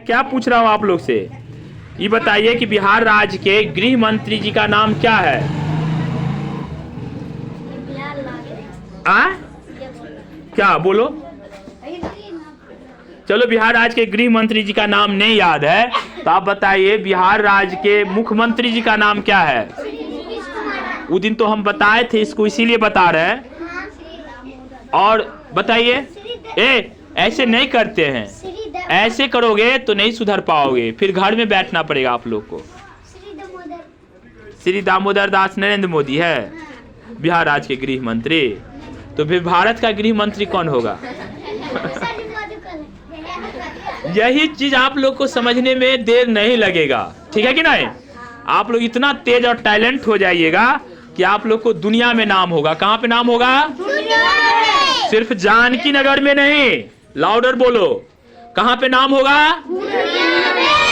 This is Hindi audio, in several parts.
क्या पूछ रहा हूँ आप लोग से, ये बताइए कि बिहार राज्य के गृह मंत्री जी का नाम क्या है? क्या बोलो? चलो, बिहार राज्य के गृह मंत्री जी का नाम नहीं याद है तो आप बताइए बिहार राज्य के मुख्यमंत्री जी का नाम क्या है? उस दिन तो हम बताए थे इसको, इसीलिए बता रहे हैं। और बताइए, ऐसे नहीं करते हैं, ऐसे करोगे तो नहीं सुधर पाओगे, फिर घर में बैठना पड़ेगा आप लोग को। श्री दामोदर दास नरेंद्र मोदी है बिहार राज्य के गृह मंत्री, तो फिर भारत का गृह मंत्री कौन होगा? यही चीज आप लोग को समझने में देर नहीं लगेगा, ठीक है कि नहीं? आप लोग इतना तेज और टैलेंट हो जाइएगा कि आप लोग को दुनिया में नाम होगा। कहाँ पे नाम होगा? सिर्फ जानकी नगर में नहीं, लाउडर बोलो, कहाँ पे नाम होगा?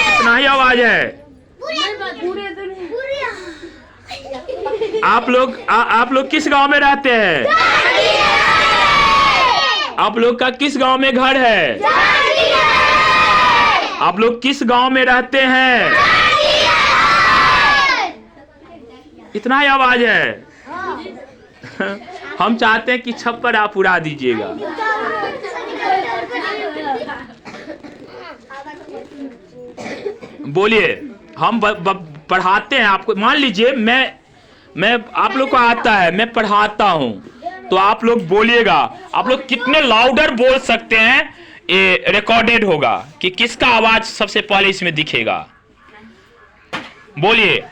इतना ही आवाज है। आप लोग किस गांव में रहते हैं? आप लोग का किस गांव में घर है? आप लोग किस गांव में रहते हैं? इतना ही आवाज है। हम चाहते हैं कि छप्पर आप उड़ा दीजिएगा। बोलिए, हम पढ़ाते हैं आपको। मान लीजिए मैं आप लोग को आता है, मैं पढ़ाता हूं, तो आप लोग बोलिएगा। आप लोग कितने लाउडर बोल सकते हैं, ये रिकॉर्डेड होगा कि किसका आवाज सबसे पहले इसमें दिखेगा। बोलिए,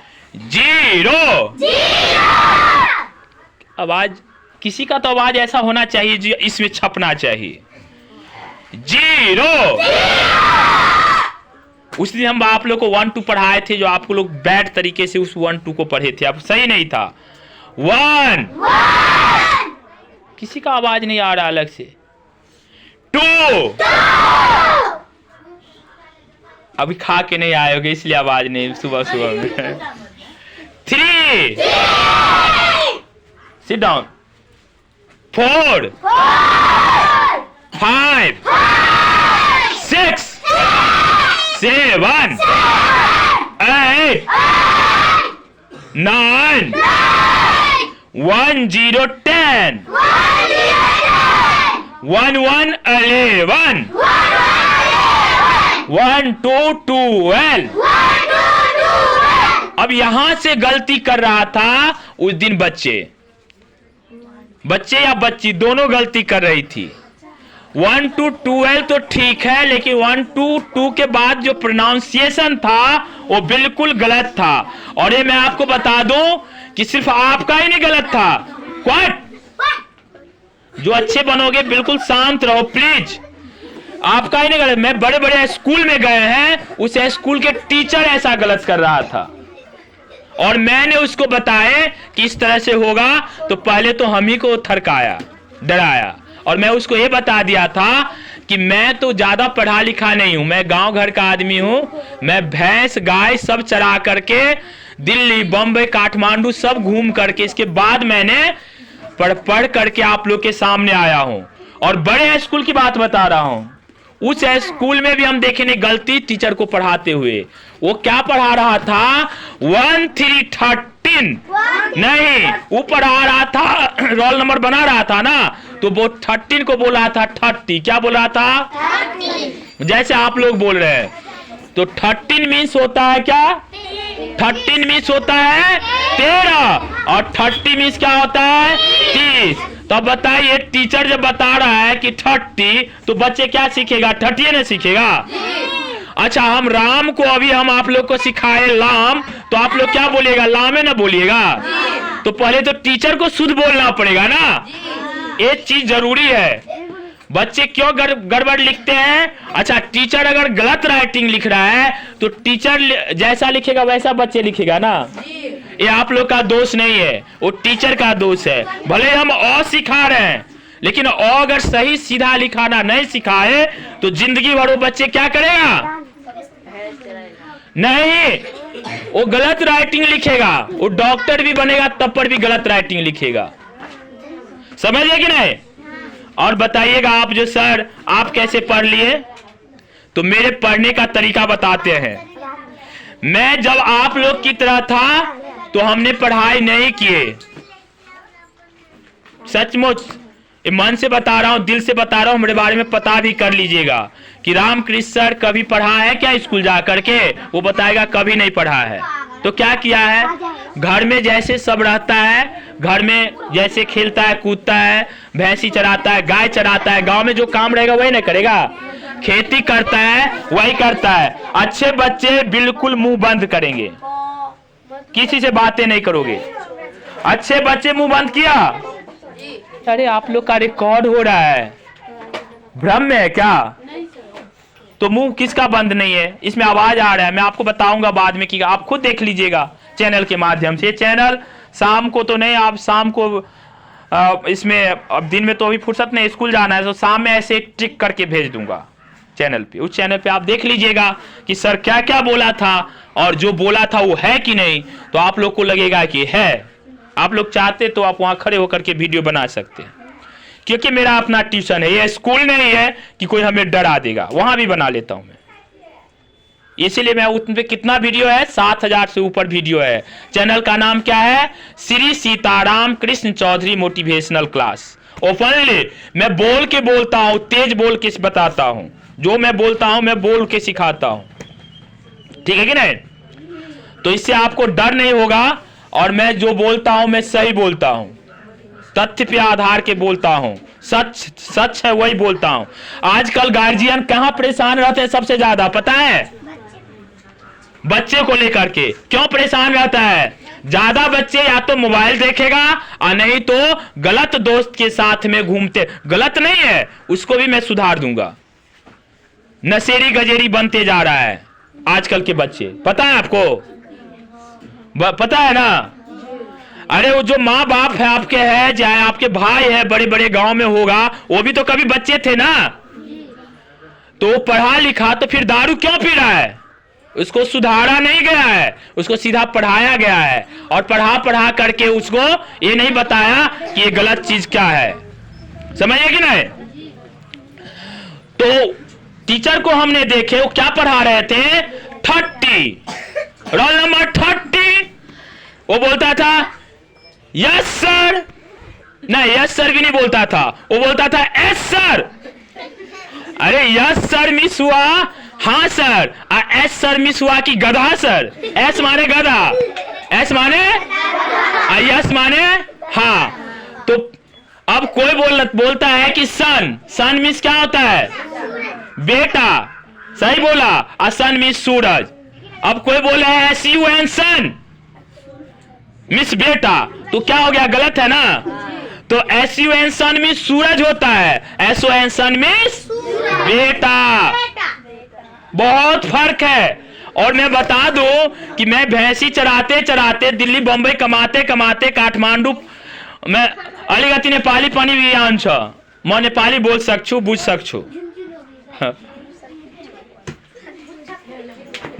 0। आवाज किसी का तो आवाज ऐसा होना चाहिए जो इसमें छपना चाहिए। 0। उस दिन हम आप लोग को 1 2 पढ़ाए थे, जो आपको लोग बैड तरीके से उस 1 2 को पढ़े थे, आप सही नहीं था। 1। किसी का आवाज नहीं आ रहा अलग से। 2। अभी खा के नहीं आए होगे इसलिए आवाज नहीं सुबह सुबह में। 3। Sit down. 4। 5। 6। 7। 8। 9। 1 0 10. 1 1 11. 1 2 12. अब यहां से गलती कर रहा था उस दिन बच्चे या बच्ची दोनों गलती कर रही थी। 1 to 12 तो ठीक है, लेकिन 1 to 2 के बाद जो प्रोनाउंसिएशन था वो बिल्कुल गलत था। और ये मैं आपको बता दूं कि सिर्फ आपका ही नहीं गलत था। क्वाइट, जो अच्छे बनोगे बिल्कुल शांत रहो प्लीज। आपका ही नहीं गलत। मैं बड़े बड़े स्कूल में गए हैं, उस स्कूल के टीचर ऐसा गलत कर रहा था और मैंने उसको बताया कि इस तरह से होगा, तो पहले तो हम ही को थरकाया, डराया। और मैं उसको ये बता दिया था कि मैं तो ज्यादा पढ़ा लिखा नहीं हूं, मैं गांव घर का आदमी हूं, मैं भैंस गाय सब चरा करके दिल्ली बम्बई काठमांडू सब घूम करके इसके बाद मैंने पढ़ करके आप लोग के सामने आया हूं। और बड़े स्कूल की बात बता रहा हूं, उस स्कूल में भी हम देखेंगे गलती टीचर को पढ़ाते हुए। वो क्या पढ़ा रहा था? 1 3 13 नहीं, वो पढ़ा रहा था, रोल नंबर बना रहा था ना, तो वो 13 को बोला था 30। क्या बोला था? 30। जैसे आप लोग बोल रहे हैं, तो 13 मीन्स होता है क्या? 13 मीन्स होता है 13 और 30 मीन्स क्या होता है? 30। तो बताइए, टीचर जब बता रहा है कि 30, तो बच्चे क्या सीखेगा? 30 ना सीखेगा। अच्छा, हम राम को अभी हम आप लोग को सिखाए लाम, तो आप लोग क्या बोलिएगा? लामे ना बोलिएगा। तो पहले तो टीचर को शुद्ध बोलना पड़ेगा ना, एक चीज जरूरी है। बच्चे क्यों गड़बड़ लिखते हैं? अच्छा, टीचर अगर गलत राइटिंग लिख रहा है तो टीचर जैसा लिखेगा वैसा बच्चे लिखेगा ना। ये आप लोग का दोष नहीं है, वो टीचर का दोष है। भले हम अ सिखा रहे हैं, लेकिन अ अगर सही सीधा लिखाना नहीं सिखाए तो जिंदगी भर वो बच्चे क्या करेगा? नहीं, वो गलत राइटिंग लिखेगा। वो डॉक्टर भी बनेगा तब पर भी गलत राइटिंग लिखेगा। समझिए कि नहीं? और बताइएगा आप जो सर आप कैसे पढ़ लिए? तो मेरे पढ़ने का तरीका बताते हैं। मैं जब आप लोग की तरह था तो हमने पढ़ाई नहीं किए, सचमुच मन से बता रहा हूं, दिल से बता रहा हूं। मेरे बारे में पता भी कर लीजिएगा कि रामकृष्ण सर कभी पढ़ा है क्या स्कूल जा करके? वो बताएगा कभी नहीं पढ़ा है। तो क्या किया है, घर में जैसे सब रहता है, घर में जैसे खेलता है कूदता है, भैंसी चराता है, गाय चराता है, गांव में जो काम रहेगा वही नहीं करेगा, खेती करता है वही करता है। अच्छे बच्चे बिल्कुल मुंह बंद करेंगे, किसी से बातें नहीं करोगे। अच्छे बच्चे मुंह बंद किया। अरे आप लोग का रिकॉर्ड हो रहा है, भ्रम में है क्या? तो मुंह किसका बंद नहीं है? इसमें आवाज आ रहा है, मैं आपको बताऊंगा बाद में कि आप खुद देख लीजिएगा चैनल के माध्यम से। चैनल शाम को तो नहीं, आप शाम को इसमें, अब दिन में तो अभी फुर्सत नहीं, स्कूल जाना है, तो शाम में ऐसे टिक करके भेज दूंगा चैनल पे। उस चैनल पे आप देख लीजिएगा कि सर क्या क्या बोला था, और जो बोला था वो है कि नहीं, तो आप लोग को लगेगा कि है। आप लोग चाहते तो आप वहां खड़े होकर के वीडियो बना सकते हैं, क्योंकि मेरा अपना ट्यूशन है, ये स्कूल नहीं है कि कोई हमें डरा देगा, वहां भी बना लेता हूं मैं। इसीलिए मैं उस पे कितना वीडियो है, 7000 से ऊपर वीडियो है। चैनल का नाम क्या है? Shri Sitaram Krishna Chaudhary motivational class. Openly मैं बोल के बोलता हूं, तेज बोल के बताता हूं, जो मैं बोलता हूं मैं बोल के सिखाता हूं, ठीक है कि नहीं? तो इससे आपको डर नहीं होगा, और मैं जो बोलता हूं मैं सही बोलता हूं, तथ्य पे आधार के बोलता हूं, सच है वही बोलता हूं। आजकल गार्जियन कहां परेशान रहते हैं सबसे ज्यादा, पता है? बच्चे को लेकर के क्यों परेशान रहता है? ज्यादा बच्चे या तो मोबाइल देखेगा और नहीं तो गलत दोस्त के साथ में घूमते। गलत नहीं है, उसको भी मैं सुधार दूंगा। नशेरी गजेरी बनते जा रहा है आजकल के बच्चे, पता है आपको? पता है ना? अरे वो जो माँ बाप है आपके, है चाहे आपके भाई है, बड़े बड़े गांव में होगा, वो भी तो कभी बच्चे थे ना। तो पढ़ा लिखा तो फिर दारू क्यों पी रहा है? उसको सुधारा नहीं गया है, उसको सीधा पढ़ाया गया है, और पढ़ा करके उसको ये नहीं बताया कि ये गलत चीज क्या है। समझिए कि नहीं? तो टीचर को हमने देखे वो क्या पढ़ा रहे थे, 30, रोल नंबर 30। वो बोलता था यस सर, नहीं यस सर भी नहीं बोलता था, वो बोलता था एस सर। अरे यस सर मिस हुआ हाँ सर, एस सर मिस हुआ कि गधा सर। एस माने गधा, एस माने यस माने हाँ। तो अब कोई बोलता है कि सन मिस क्या होता है? बेटा, सही बोला, और सन मिस सूरज। अब कोई बोला है SUN सन मिस बेटा, तो क्या हो गया? गलत है ना? तो SUN सन मिस सूरज होता है, SON सन मिस बेटा। बहुत फर्क है। और मैं बता दूं कि मैं भैंसी चराते चराते दिल्ली बम्बई कमाते कमाते काठमांडू मैं अलीगति नेपाली पानी भी आन छ, मैं नेपाली बोल सकछू, बुझ सकछू,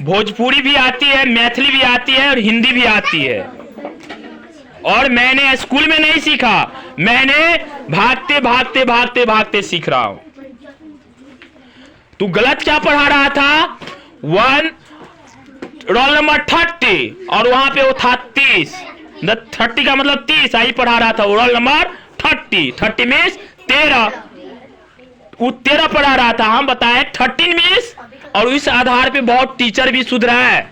भोजपुरी भी आती है, मैथिली भी आती है, और हिंदी भी आती है। और मैंने स्कूल में नहीं सीखा, मैंने भागते भागते भागते भागते सीख रहा हूं। तू गलत क्या पढ़ा रहा था? 1 रोल नंबर 30, और वहां पे वो था 30, 30 का मतलब 30 आई पढ़ा रहा था। रोल नंबर 30 मीन्स 13, वो 13 पढ़ा रहा था, हम बताए 13 मीन्स। और इस आधार पे बहुत टीचर भी सुधरा है।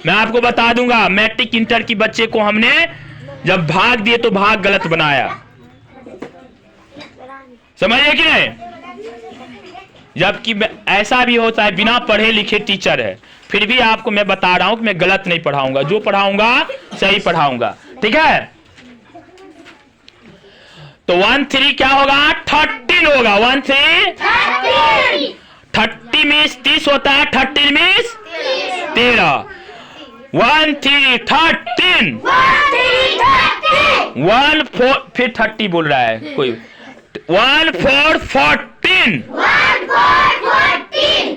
मैं आपको बता दूंगा, मैट्रिक इंटर की बच्चे को हमने जब भाग दिए तो भाग गलत बनाया, समझिए कि नहीं? जबकि ऐसा भी होता है, बिना पढ़े लिखे टीचर है, फिर भी आपको मैं बता रहा हूं कि मैं गलत नहीं पढ़ाऊंगा, जो पढ़ाऊंगा सही पढ़ाऊंगा, ठीक है? तो 1-3 क्या होगा? 13 होगा। 1-3 30 मीन्स 30 होता है, 13 मीन्स 13। 1-3 13, 1-4 फिर 30 बोल रहा है कोई। 1-4 14,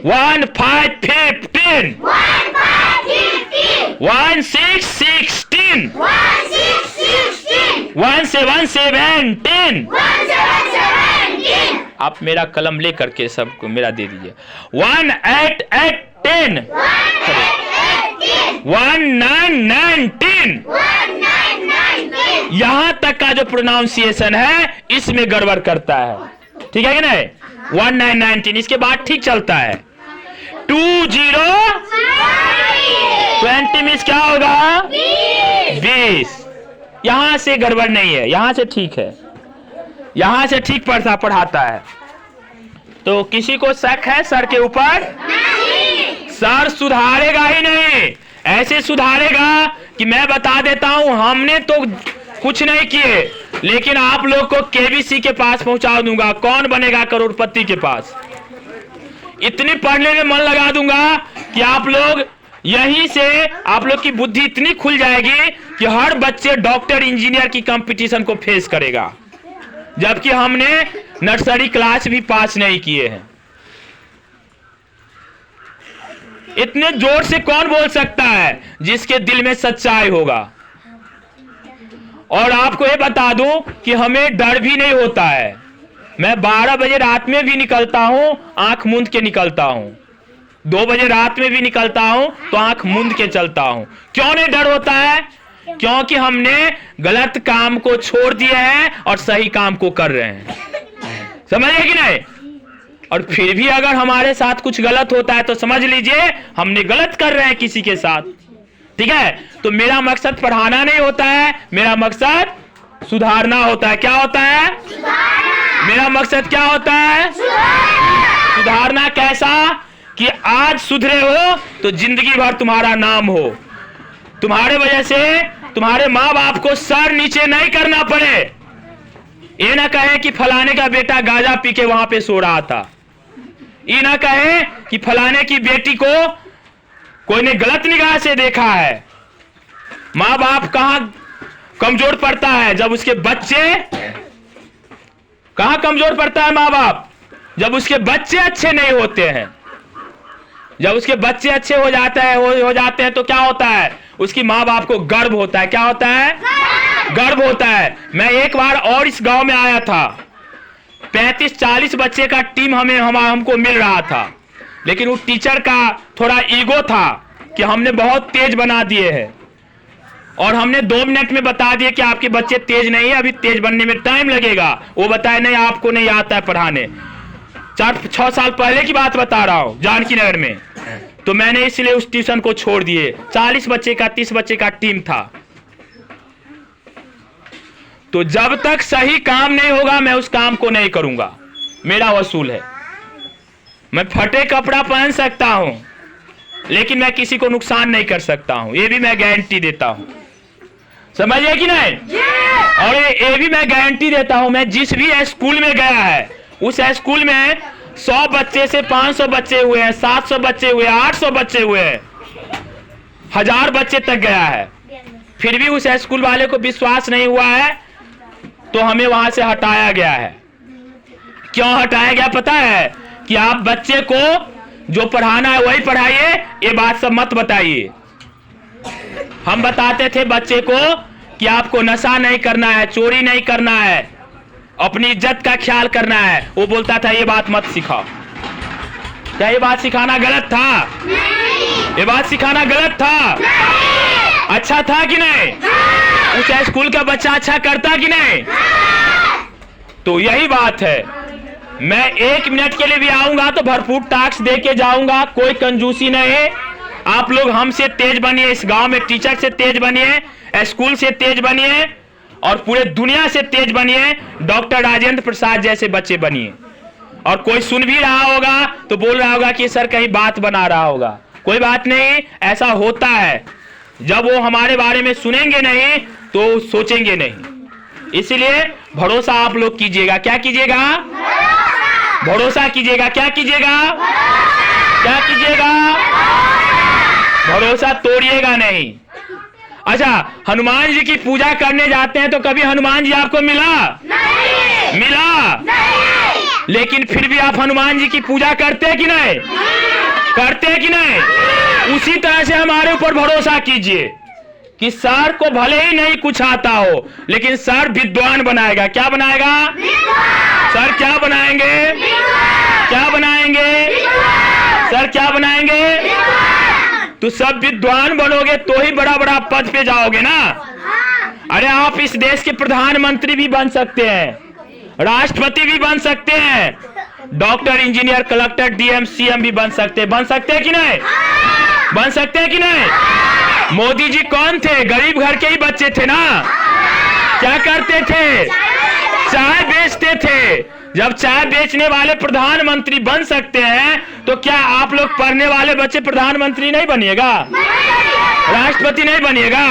1-5 15, 1-6 16, 1-7 17, आप मेरा कलम ले करके सबको मेरा दे दीजिए। 1 8 8 10, 1 9 9 10। यहां तक का जो प्रोनाउंसिएशन है इसमें गड़बड़ करता है, ठीक है कि नहीं? 1 9 9 10, इसके बाद ठीक चलता है। 2 0 20 मीन्स क्या होगा? 20। यहां से गड़बड़ नहीं है, यहां से ठीक है, यहां से ठीक पढ़ाता है। तो किसी को शक है सर के ऊपर? सर सुधारेगा ही नहीं, ऐसे सुधारेगा कि मैं बता देता हूं, हमने तो कुछ नहीं किए लेकिन आप लोग को केबीसी के पास पहुंचा दूंगा। कौन बनेगा करोड़पति के पास? इतनी पढ़ने में मन लगा दूंगा कि आप लोग यहीं से आप लोग की बुद्धि इतनी खुल जाएगी कि हर बच्चे डॉक्टर इंजीनियर की कंपटीशन को फेस करेगा, जबकि हमने नर्सरी क्लास भी पास नहीं किए हैं। इतने जोर से कौन बोल सकता है जिसके दिल में सच्चाई होगा? और आपको ये बता दूं कि हमें डर भी नहीं होता है। मैं 12 बजे रात में भी निकलता हूं, आंख मूंद के निकलता हूं। 2 बजे रात में भी निकलता हूं तो आंख मूंद के चलता हूं। क्यों नहीं डर होता है? क्योंकि हमने गलत काम को छोड़ दिए हैं और सही काम को कर रहे हैं। समझिए कि नहीं? और फिर भी अगर हमारे साथ कुछ गलत होता है तो समझ लीजिए हमने गलत कर रहे हैं किसी के साथ, ठीक है? तो मेरा मकसद पढ़ाना नहीं होता है, मेरा मकसद सुधारना होता है। क्या होता है? मेरा मकसद क्या होता है? सुधारना। कैसा? कि आज सुधरे हो तो जिंदगी भर तुम्हारा नाम हो, तुम्हारे वजह से तुम्हारे माँ बाप को सर नीचे नहीं करना पड़े। ये ना कहे कि फलाने का बेटा गांजा पी के वहां पे सो रहा था, ये ना कहे कि फलाने की बेटी को कोई ने गलत निगाह से देखा है। माँ बाप कहां कमजोर पड़ता है? जब उसके बच्चे, कहां कमजोर पड़ता है माँ बाप? जब उसके बच्चे अच्छे नहीं होते हैं। जब उसके बच्चे अच्छे हो जाते हैं तो क्या होता है? उसकी माँ बाप को गर्व होता है। क्या होता है? गर्व होता है। मैं एक बार और इस गांव में आया था, 35-40 बच्चे का टीम हमको मिल रहा था, लेकिन वो टीचर का थोड़ा ईगो था कि हमने बहुत तेज बना दिए हैं और हमने 2 मिनट में बता दिए कि आपके बच्चे तेज नहीं है, अभी तेज बनने में टाइम लगेगा। वो बताए नहीं आपको नहीं आता है पढ़ाने। 4-6 साल पहले की बात बता रहा हूं, जानकी नगर में। तो मैंने इसलिए उस ट्यूशन को छोड़ दिए। 40 बच्चे का 30 बच्चे का टीम था। तो जब तक सही काम नहीं होगा मैं उस काम को नहीं करूंगा। मेरा वसूल है। मैं फटे कपड़ा पहन सकता हूं लेकिन मैं किसी को नुकसान नहीं कर सकता हूं, ये भी मैं गारंटी देता हूं। समझिए कि नहीं? और ये भी मैं गारंटी देता हूं, मैं जिस भी स्कूल में गया है उस स्कूल में 100 बच्चे से 500 बच्चे हुए हैं, 700 बच्चे हुए, 800 बच्चे हुए हैं, 1000 बच्चे तक गया है। फिर भी उस स्कूल वाले को विश्वास नहीं हुआ है तो हमें वहां से हटाया गया है। क्यों हटाया गया पता है? कि आप बच्चे को जो पढ़ाना है वही पढ़ाइए, ये बात सब मत बताइए। हम बताते थे बच्चे को कि आपको नशा नहीं करना है, चोरी नहीं करना है, अपनी इज्जत का ख्याल करना है। वो बोलता था ये बात मत सिखाओ। क्या ये बात सिखाना गलत था? नहीं। ये बात सिखाना गलत था? नहीं। अच्छा था कि नहीं? उस स्कूल का बच्चा अच्छा करता कि नहीं? तो यही बात है। मैं 1 मिनट के लिए भी आऊंगा तो भरपूर टास्क दे के जाऊंगा, कोई कंजूसी नहीं। आप लोग हमसे तेज बनिए, इस गांव में टीचर से तेज बनिए, स्कूल से तेज बनिए और पूरे दुनिया से तेज बनिए। डॉक्टर राजेंद्र प्रसाद जैसे बच्चे बनिए। और कोई सुन भी रहा होगा तो बोल रहा होगा कि सर कहीं बात बना रहा होगा। कोई बात नहीं, ऐसा होता है। जब वो हमारे बारे में सुनेंगे नहीं तो सोचेंगे नहीं। इसलिए भरोसा आप लोग कीजिएगा। क्या कीजिएगा? भरोसा कीजिएगा। क्या कीजिएगा? क्या कीजिएगा? भरोसा तोड़िएगा नहीं। अच्छा, हनुमान जी की पूजा करने जाते हैं तो कभी हनुमान जी आपको मिला? नहीं। मिला? नहीं। लेकिन फिर भी आप हनुमान जी की पूजा करते हैं कि नहीं? करते हैं कि नहीं? उसी तरह से हमारे ऊपर भरोसा कीजिए कि सर को भले ही नहीं कुछ आता हो लेकिन सर विद्वान बनाएगा। क्या बनाएगा? सर क्या बनाएंगे? क्या बनाएंगे? सर क्या बनाएंगे? तो सब विद्वान बनोगे तो ही बड़ा बड़ा पद पे जाओगे ना। अरे आप इस देश के प्रधानमंत्री भी बन सकते हैं, राष्ट्रपति भी बन सकते हैं, doctor, engineer, collector, DM, CM भी बन सकते हैं कि नहीं? बन सकते हैं कि नहीं? मोदी जी कौन थे? गरीब घर के ही बच्चे थे ना। क्या करते थे? चाय बेचते थे। जब चाय बेचने वाले प्रधानमंत्री बन सकते हैं तो क्या आप लोग पढ़ने वाले बच्चे प्रधानमंत्री नहीं बनिएगा? राष्ट्रपति नहीं बनिएगा?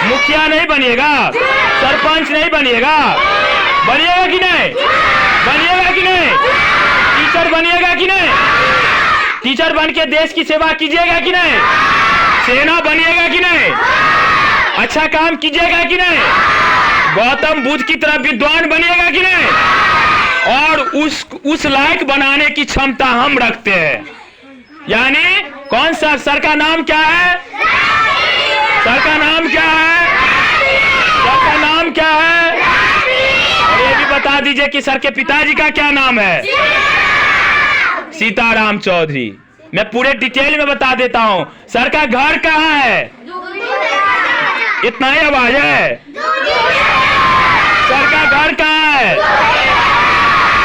मुखिया नहीं बनिएगा? सरपंच नहीं बनिएगा? बनिएगा कि नहीं? बनिएगा कि नहीं? टीचर बनिएगा कि नहीं? टीचर बन के देश की सेवा कीजिएगा कि नहीं? सेना बनिएगा कि नहीं? अच्छा काम कीजिएगा कि नहीं? गौतम बुद्ध की तरह विद्वान बनिएगा कि नहीं? और उस लायक बनाने की क्षमता हम रखते हैं। यानी कौन सा? सर का नाम क्या है? सर का नाम क्या है? सर का नाम क्या है? और ये भी बता दीजिए कि सर के पिताजी का क्या नाम है? सीताराम चौधरी। मैं पूरे डिटेल में बता देता हूं। सर का घर कहाँ है? इतना ही आवाज है। सर का घर कहाँ है?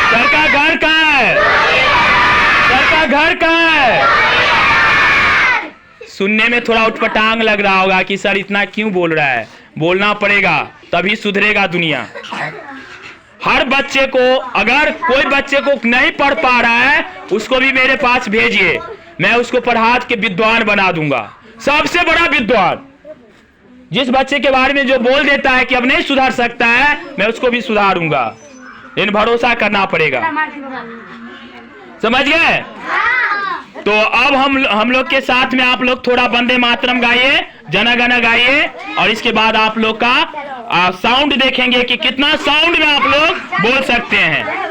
सर का घर कहाँ है? सर का घर कहाँ है? सुनने में थोड़ा उटपटांग लग रहा होगा कि सर इतना क्यों बोल रहा है। बोलना पड़ेगा तभी सुधरेगा दुनिया। हर बच्चे को, अगर कोई बच्चे को नहीं पढ़ पा रहा है उसको भी मेरे पास भेजिए, मैं उसको पढ़ा के विद्वान बना दूंगा, सबसे बड़ा विद्वान। जिस बच्चे के बारे में जो बोल देता है कि अब नहीं सुधर सकता है, मैं उसको भी सुधारूंगा। इन भरोसा करना पड़ेगा। समझ गए? तो अब हम लोग के साथ में आप लोग थोड़ा वंदे मातरम गाइए, जन गण गाइए, और इसके बाद आप लोग का साउंड देखेंगे कि कितना साउंड में आप लोग बोल सकते हैं।